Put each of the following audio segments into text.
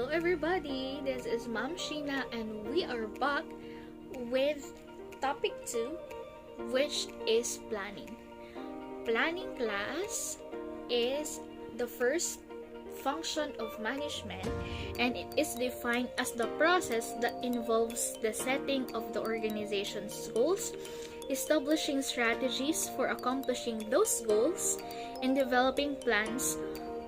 Hello everybody, this is Ma'am Sheena and we are back with topic 2, which is planning. Planning class is the first function of management and it is defined as the process that involves the setting of the organization's goals, establishing strategies for accomplishing those goals, and developing plans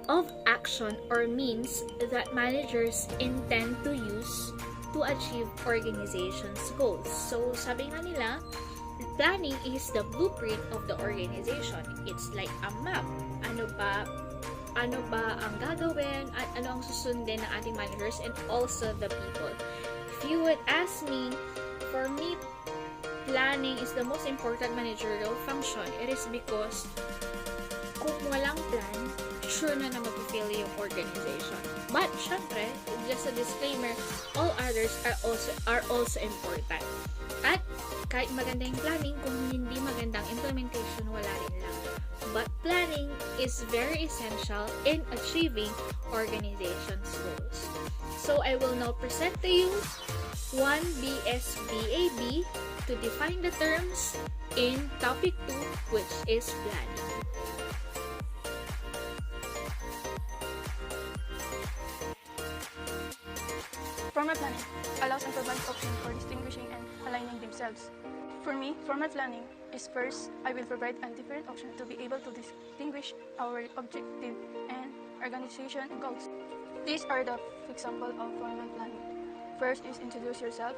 of action or means that managers intend to use to achieve organization's goals. So, sabi nga nila, planning is the blueprint of the organization. It's like a map. Ano ba ang gagawin at ano ang susundin ng ating managers and also the people. If you would ask me, for me, planning is the most important managerial function. It is because kung walang plan, sure na mag-fail yung organization. But, syempre, just a disclaimer, all others are also important. At, kahit maganda yung planning, kung hindi magandang implementation, wala rin lang. But, planning is very essential in achieving organization's goals. So, I will now present to you 1BSBAB to define the terms in topic 2, which is planning. Formal planning allows and provides options for distinguishing and aligning themselves. For me, formal planning is first, I will provide a different option to be able to distinguish our objective and organization goals. These are the example of formal planning. First is introduce yourself,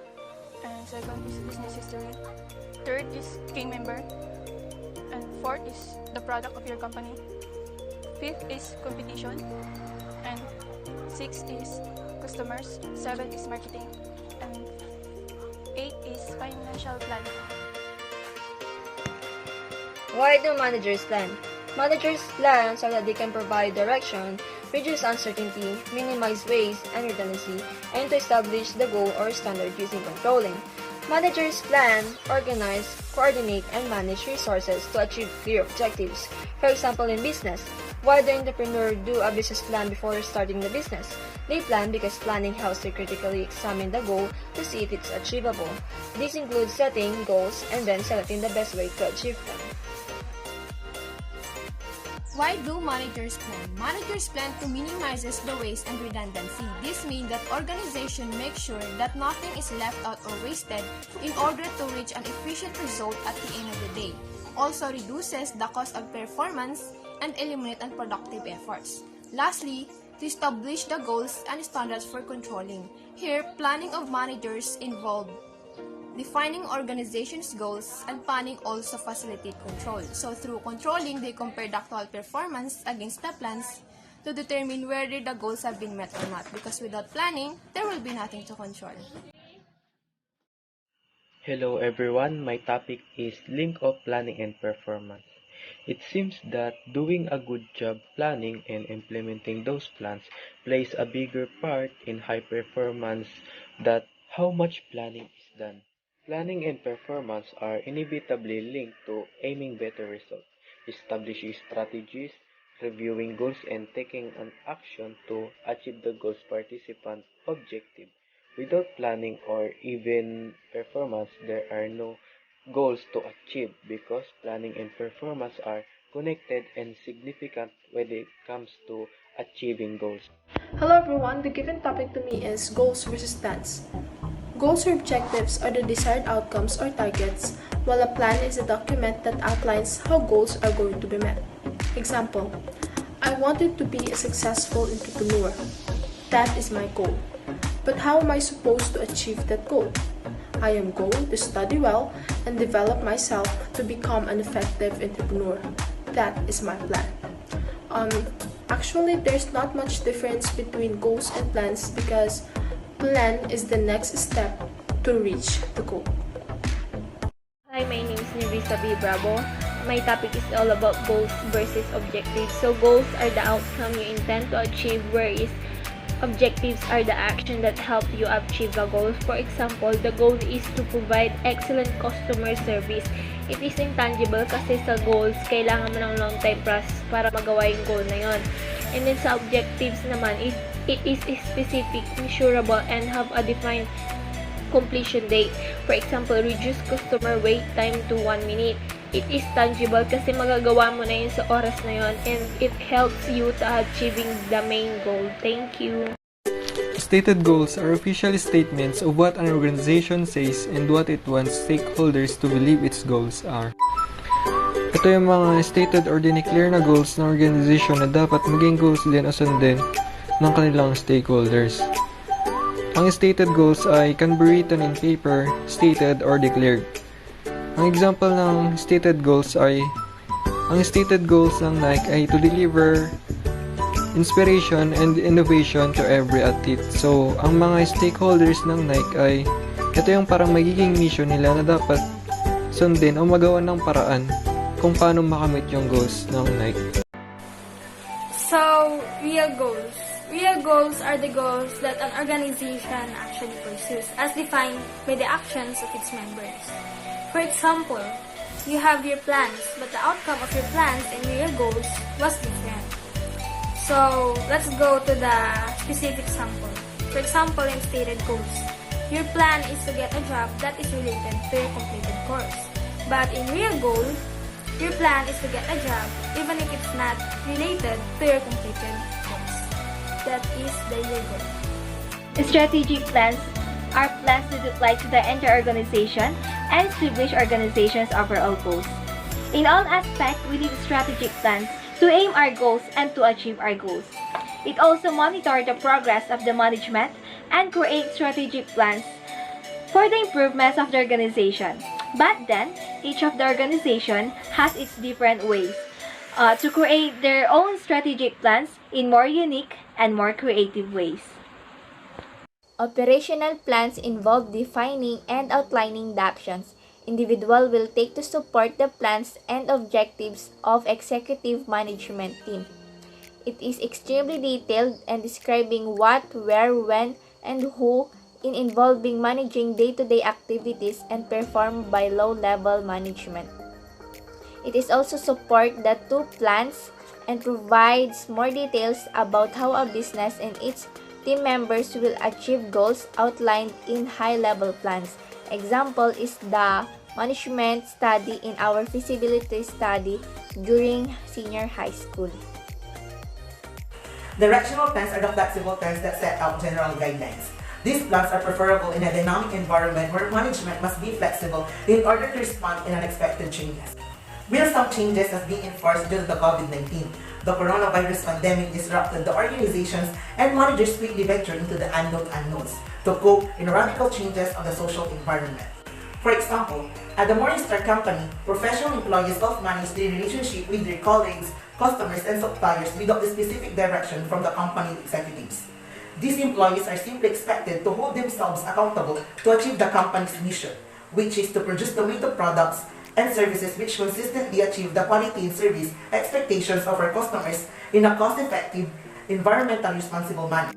and second is business history. Third is team member, and fourth is the product of your company. Fifth is competition, and sixth is customers, 7 is marketing, and 8 is financial planning. Why do managers plan? Managers plan so that they can provide direction, reduce uncertainty, minimize waste and redundancy, and to establish the goal or standard using controlling. Managers plan, organize, coordinate, and manage resources to achieve clear objectives. For example, in business, why the entrepreneur do a business plan before starting the business? They plan because planning helps to critically examine the goal to see if it's achievable. This includes setting goals and then selecting the best way to achieve them. Why do managers plan? Managers plan to minimize the waste and redundancy. This means that organization make sure that nothing is left out or wasted in order to reach an efficient result at the end of the day. Also reduces the cost of performance and eliminate unproductive efforts. Lastly, to establish the goals and standards for controlling. Here, planning of managers involve defining organization's goals, and planning also facilitate control. So through controlling, they compare the actual performance against the plans to determine whether the goals have been met or not. Because without planning, there will be nothing to control. Hello everyone, my topic is link of planning and performance. It seems that doing a good job planning and implementing those plans plays a bigger part in high performance than how much planning is done. Planning and performance are inevitably linked to aiming better results, establishing strategies, reviewing goals, and taking an action to achieve the goal's participant objective. Without planning or even performance, there are no goals to achieve because planning and performance are connected and significant when it comes to achieving goals. Hello everyone, the given topic to me is goals versus plans. Goals or objectives are the desired outcomes or targets, while a plan is a document that outlines how goals are going to be met. Example, I wanted to be a successful entrepreneur. That is my goal. But how am I supposed to achieve that goal? I am going to study well and develop myself to become an effective entrepreneur. That is my plan. Actually, there's not much difference between goals and plans because plan is the next step to reach the goal. Hi, my name is Nerissa B. Bravo. My topic is all about goals versus objectives. So goals are the outcome you intend to achieve, whereas objectives are the action that help you achieve the goals. For example, the goal is to provide excellent customer service. It is intangible kasi sa goals, kailangan mo ng long time process para magawa yung goal na yon. And then sa objectives naman, It is specific, measurable, and have a defined completion date. For example, reduce customer wait time to 1 minute. It is tangible kasi magagawa mo na yun sa oras na yun, and it helps you to achieving the main goal. Thank you. Stated goals are official statements of what an organization says and what it wants stakeholders to believe its goals are. Ito yung mga stated or dineclare na goals ng organization na dapat maging goals din o sundin ng kanilang stakeholders. Ang stated goals ay can be written in paper, stated, or declared. Ang example ng stated goals ay, ang stated goals ng Nike ay to deliver inspiration and innovation to every athlete. So, ang mga stakeholders ng Nike ay, ito yung parang magiging mission nila na dapat sundin o magawa ng paraan kung paano makamit yung goals ng Nike. So, real goals. Real goals are the goals that an organization actually pursues, as defined by the actions of its members. For example, you have your plans, but the outcome of your plans and real goals was different. So, let's go to the specific sample. For example, in stated goals, your plan is to get a job that is related to your completed course. But in real goal, your plan is to get a job even if it's not related to your completed course. That is the real goal. Strategic plans are plans that apply to the entire organization and establish organization's overall goals. In all aspects, we need strategic plans to aim our goals and to achieve our goals. It also monitors the progress of the management and create strategic plans for the improvements of the organization. But then, each of the organization has its different ways to create their own strategic plans in more unique and more creative ways. Operational plans involve defining and outlining the actions individual will take to support the plans and objectives of executive management team. It is extremely detailed and describing what, where, when, and who in involving managing day-to-day activities and performed by low-level management. It is also support the two plans and provides more details about how a business and its team members will achieve goals outlined in high-level plans. Example is the management study in our feasibility study during senior high school. Directional plans are the flexible plans that set out general guidelines. These plans are preferable in a dynamic environment where management must be flexible in order to respond in unexpected changes. Real some changes have been enforced due to the COVID-19. The coronavirus pandemic disrupted the organizations and managers quickly ventured into the unknown unknowns to cope in radical changes of the social environment. For example, at the Morningstar company, professional employees self-manage their relationship with their colleagues, customers, and suppliers without the specific direction from the company executives. These employees are simply expected to hold themselves accountable to achieve the company's mission, which is to produce tomato products and services which consistently achieve the quality and service expectations of our customers in a cost-effective, environmentally responsible manner.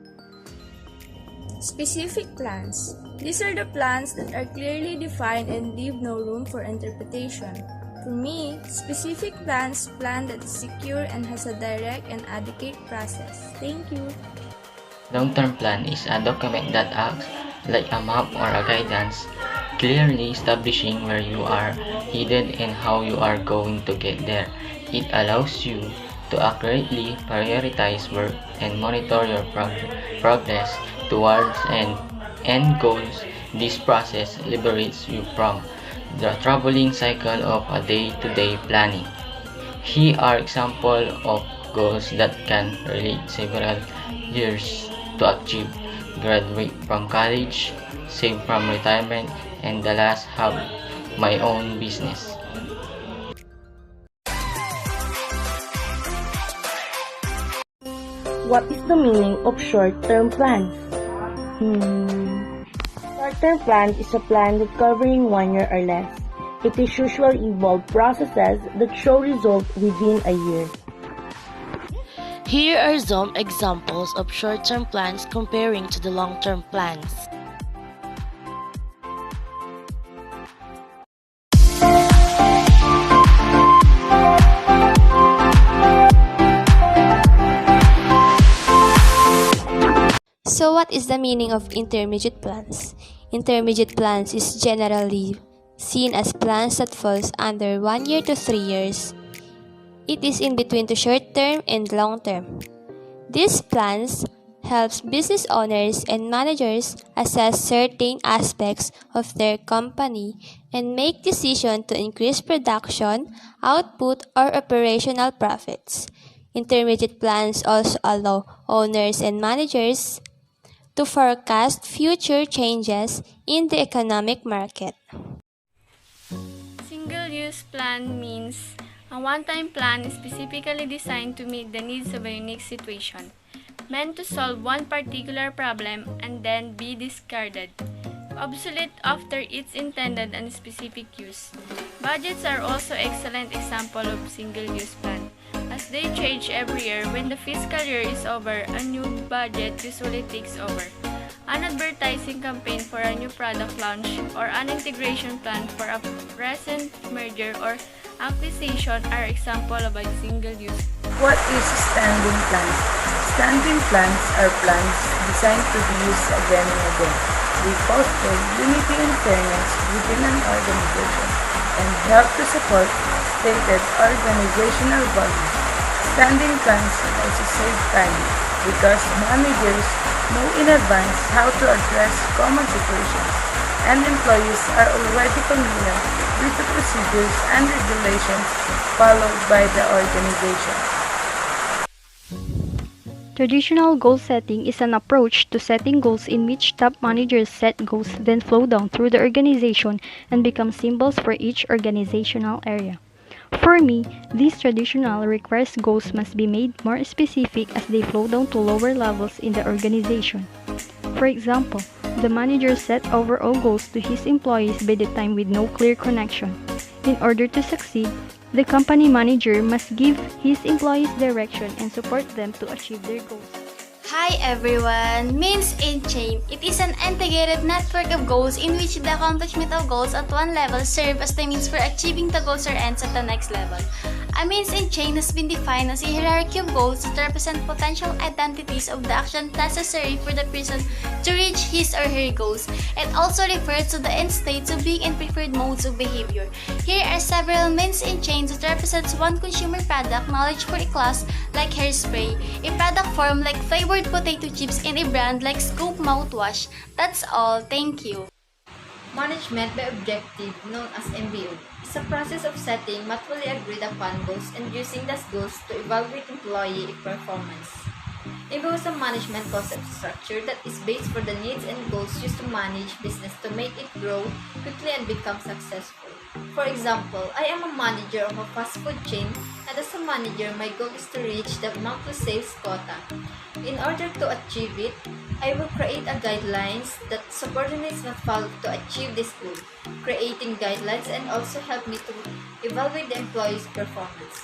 Specific plans. These are the plans that are clearly defined and leave no room for interpretation. For me, specific plans plan that is secure and has a direct and adequate process. Thank you. Long-term plan is a document that acts like a map or a guidance, clearly establishing where you are headed and how you are going to get there. It allows you to accurately prioritize work and monitor your progress towards end goals. This process liberates you from the troubling cycle of a day-to-day planning. Here are examples of goals that can relate several years to achieve: graduate from college, save from retirement, and the last, have my own business. What is the meaning of short-term plans? Short-term plan is a plan that covering 1 year or less. It is usually involve processes that show results within a year. Here are some examples of short-term plans comparing to the long-term plans. what is the meaning of intermediate plans? Intermediate plans is generally seen as plans that falls under 1 year to 3 years. It is in between the short term and long term. These plans helps business owners and managers assess certain aspects of their company and make decisions to increase production, output, or operational profits. Intermediate plans also allow owners and managers to forecast future changes in the economic market. Single-use plan means a one-time plan specifically designed to meet the needs of a unique situation, meant to solve one particular problem and then be discarded, obsolete after its intended and specific use. Budgets are also excellent example of single-use plan, as they change every year. When the fiscal year is over, a new budget usually takes over. An advertising campaign for a new product launch or an integration plan for a present merger or acquisition are example of a single-use. What is standing plans? Standing plans are plans designed to be used again and again. They foster unity and fairness within an organization and help to support stated organizational values. Standing plans also save time because managers know in advance how to address common situations, and employees are already familiar with the procedures and regulations followed by the organization. Traditional goal setting is an approach to setting goals in which top managers set goals, then flow down through the organization and become symbols for each organizational area. For me, this traditional requires goals must be made more specific as they flow down to lower levels in the organization. For example, the manager set overall goals to his employees by the time with no clear connection. In order to succeed, the company manager must give his employees direction and support them to achieve their goals. Hi everyone! Means in chain. It is an integrated network of goals in which the accomplishment of goals at one level serve as the means for achieving the goals or ends at the next level. A means in chain has been defined as a hierarchy of goals that represent potential identities of the action necessary for the person to reach his or her goals. It also refers to the end states of being and preferred modes of behavior. Here are several means in chains that represents one consumer product knowledge for a class like hairspray, a product form like flavored potato chips, and a brand like Scoop mouthwash. That's all. Thank you. Management by objective, known as MBO, is a process of setting mutually agreed upon goals and using those goals to evaluate employee performance. MBO is a management concept structure that is based for the needs and goals used to manage business to make it grow quickly and become successful. For example, I am a manager of a fast food chain, and as a manager, my goal is to reach the monthly sales quota. In order to achieve it, I will create a guidelines that subordinates must follow to achieve this goal. Creating guidelines and also help me to evaluate the employee's performance.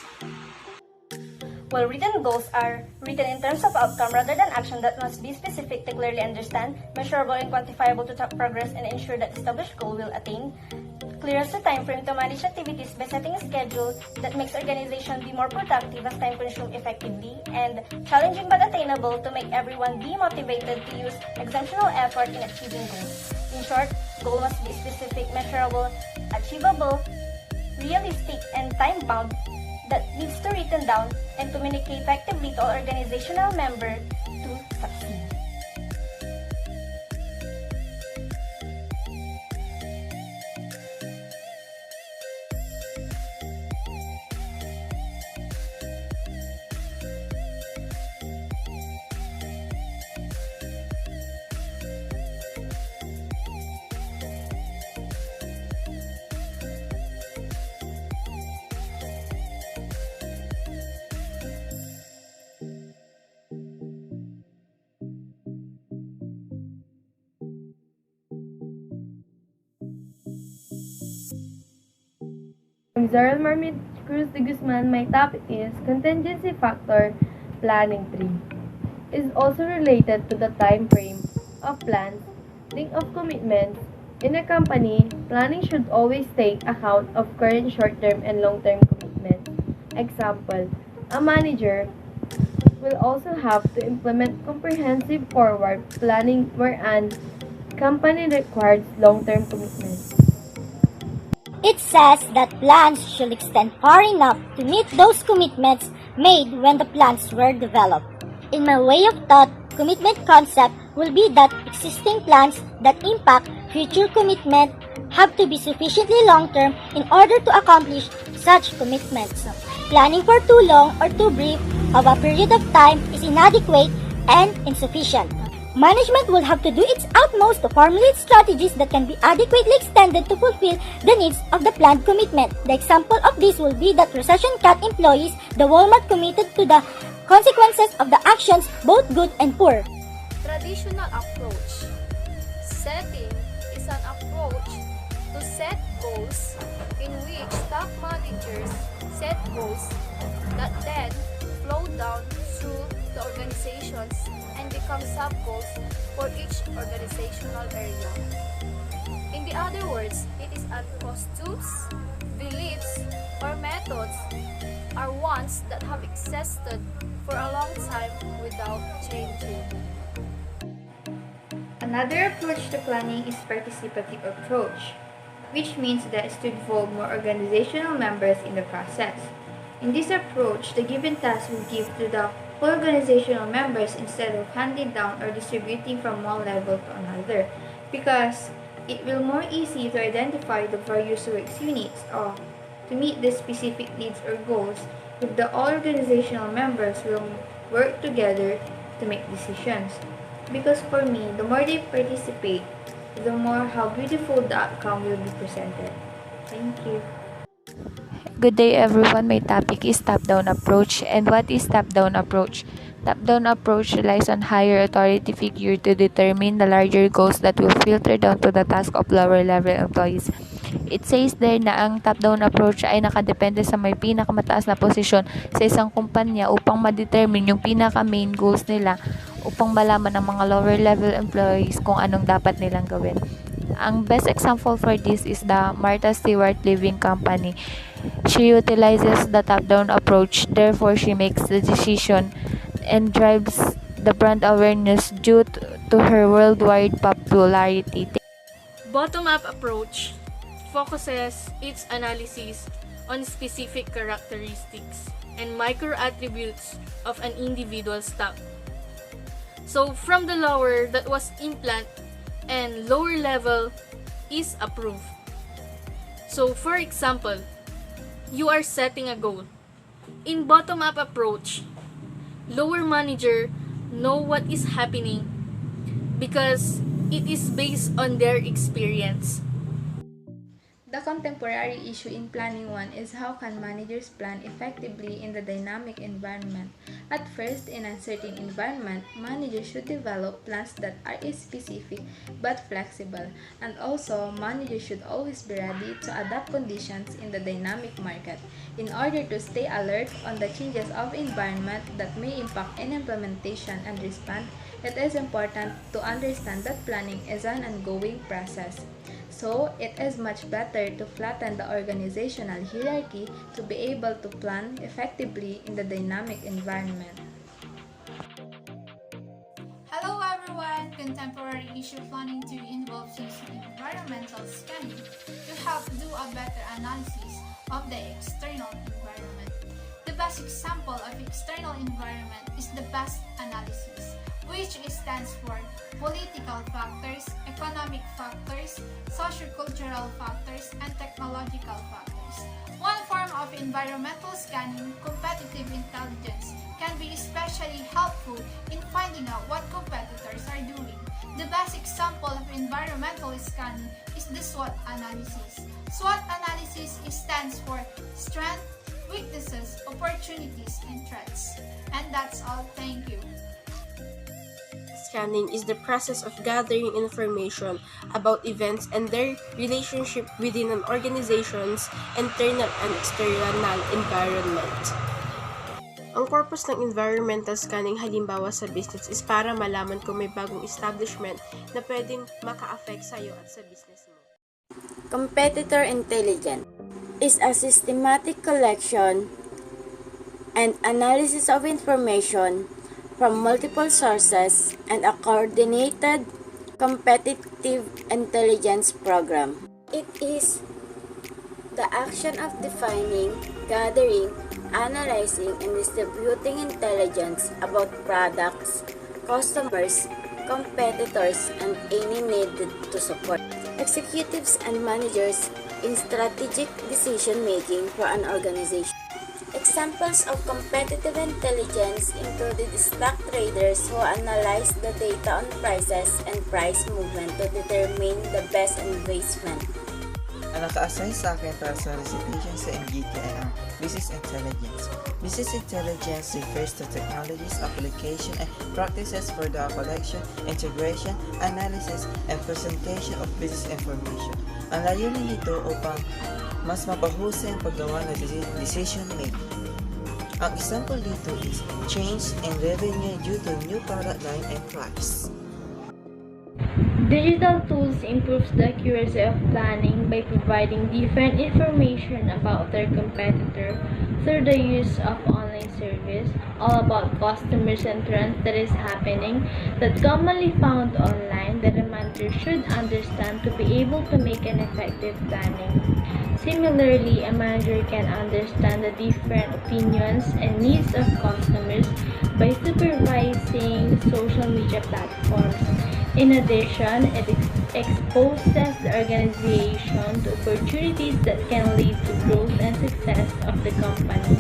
While written goals are written in terms of outcome rather than action that must be specific to clearly understand, measurable and quantifiable to track progress and ensure that established goal will attain, clear as the time frame to manage activities by setting a schedule that makes organization be more productive as time consumed effectively, and challenging but attainable to make everyone be motivated to use exceptional effort in achieving goals. In short, goal must be specific, measurable, achievable, realistic, and time-bound that needs to written down and communicate effectively to all organizational members to succeed. I'm Zoral Marmid Cruz de Guzman. My topic is Contingency Factor Planning Tree. Is also related to the time frame of plans, length of commitments. In a company, planning should always take account of current short-term and long-term commitments. Example, a manager will also have to implement comprehensive forward planning wherein company requires long-term commitments. It says that plans should extend far enough to meet those commitments made when the plans were developed. In my way of thought, commitment concept will be that existing plans that impact future commitment have to be sufficiently long-term in order to accomplish such commitments. Planning for too long or too brief of a period of time is inadequate and insufficient. Management will have to do its utmost to formulate strategies that can be adequately extended to fulfill the needs of the planned commitment. The example of this will be that recession-cut employees, the Walmart committed to the consequences of the actions, both good and poor. Traditional approach. Setting is an approach to set goals in which top managers set goals that then flow down through the organizations and become sub-goals for each organizational area. In the other words, it is an costumes, beliefs, or methods are ones that have existed for a long time without changing. Another approach to planning is participative approach, which means that is to involve more organizational members in the process. In this approach, the given task will give to the whole organizational members instead of handing down or distributing from one level to another, because it will more easy to identify the various works units or to meet the specific needs or goals if the all organizational members will work together to make decisions. Because for me, the more they participate, the more how beautiful the outcome will be presented. Thank you. Good day everyone, my topic is Top-Down Approach. And what is Top-Down Approach? Top-Down Approach relies on higher authority figure to determine the larger goals that will filter down to the task of lower level employees. It says there na ang top-down approach ay nakadepende sa may pinakamataas na posisyon sa isang kumpanya upang ma-determine yung pinaka-main goals nila upang malaman ng mga lower level employees kung anong dapat nilang gawin. Ang best example for this is the Martha Stewart Living Company. She utilizes the top-down approach, therefore she makes the decision and drives the brand awareness due to her worldwide popularity. Bottom-up approach focuses its analysis on specific characteristics and micro-attributes of an individual staff. So from the lower that was implant and lower level is approved. So for example, you are setting a goal. In bottom-up approach, lower manager know what is happening because it is based on their experience. The contemporary issue in Planning 1 is how can managers plan effectively in the dynamic environment. At first, in an uncertain environment, managers should develop plans that are specific but flexible, and also managers should always be ready to adapt conditions in the dynamic market. In order to stay alert on the changes of environment that may impact in implementation and respond, it is important to understand that planning is an ongoing process. So, it is much better to flatten the organizational hierarchy to be able to plan effectively in the dynamic environment. Hello everyone! Contemporary issue planning 2 involves using environmental scanning to help do a better analysis of the external environment. The best example of external environment is the best analysis, which stands for political factors, economic factors, sociocultural factors, and technological factors. One form of environmental scanning, competitive intelligence, can be especially helpful in finding out what competitors are doing. The best example of environmental scanning is the SWOT analysis. SWOT analysis stands for strengths, weaknesses, opportunities, and threats. And that's all. Thank you. Scanning is the process of gathering information about events and their relationship within an organization's internal and external environment. Ang purpose ng environmental scanning halimbawa sa business is para malaman kung may bagong establishment na pwedeng maka-affect sa'yo at sa business mo. Competitor intelligence is a systematic collection and analysis of information from multiple sources, and a coordinated competitive intelligence program. It is the action of defining, gathering, analyzing, and distributing intelligence about products, customers, competitors, and any needed to support executives and managers in strategic decision-making for an organization. Examples of competitive intelligence included stock traders who analyze the data on prices and price movement to determine the best investment. Ang naka-assign sa akin para sa recitation sa MGT ay ang Business Intelligence. Business Intelligence refers to technologies, application, and practices for the collection, integration, analysis, and presentation of business information. Ang layunin nito upang mas mapahusay ang paggawa ng decision making. Ang example dito is change in revenue due to new product line and price. Digital tools improves the accuracy of planning by providing different information about their competitor through the use of online service, all about customers and trends that is happening that commonly found online that a manager should understand to be able to make an effective planning. Similarly, a manager can understand the different opinions and needs of customers by supervising social media platforms. In addition, it exposes the organization to opportunities that can lead to growth and success of the company.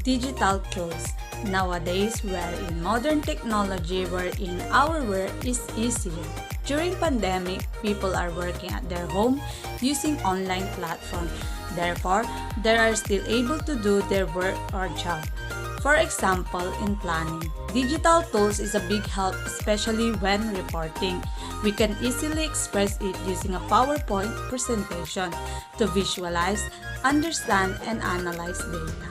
Digital tools. Nowadays, we are in modern technology wherein our work is easier. During pandemic, people are working at their home using online platform. Therefore, they are still able to do their work or job. For example, in planning, digital tools is a big help, especially when reporting. We can easily express it using a PowerPoint presentation to visualize, understand, and analyze data.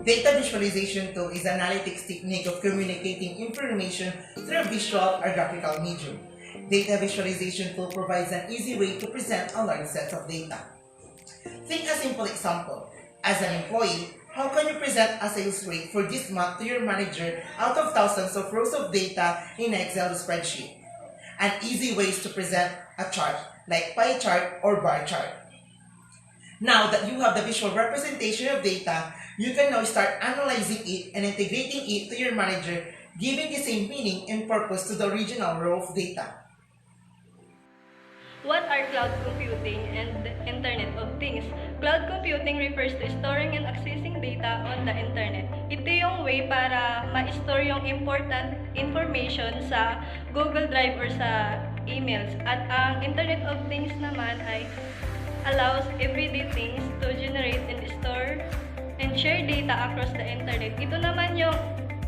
Data visualization tool is an analytics technique of communicating information through a visual or graphical medium. Data visualization tool provides an easy way to present a large set of data. Think a simple example. As an employee, how can you present a sales rate for this month to your manager out of thousands of rows of data in an Excel spreadsheet? An easy way is to present a chart, like pie chart or bar chart. Now that you have the visual representation of data, you can now start analyzing it and integrating it to your manager, giving the same meaning and purpose to the original row of data. What are cloud computing and the Internet of Things? Cloud computing refers to storing and accessing data on the internet. Ito yung way para ma-store yung important information sa Google Drive or sa emails. At ang Internet of Things naman ay allows everyday things to generate and store and share data across the internet. Ito naman yung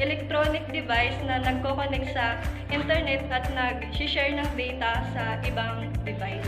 electronic device na nagko-connect sa internet at nag-share ng data sa ibang device.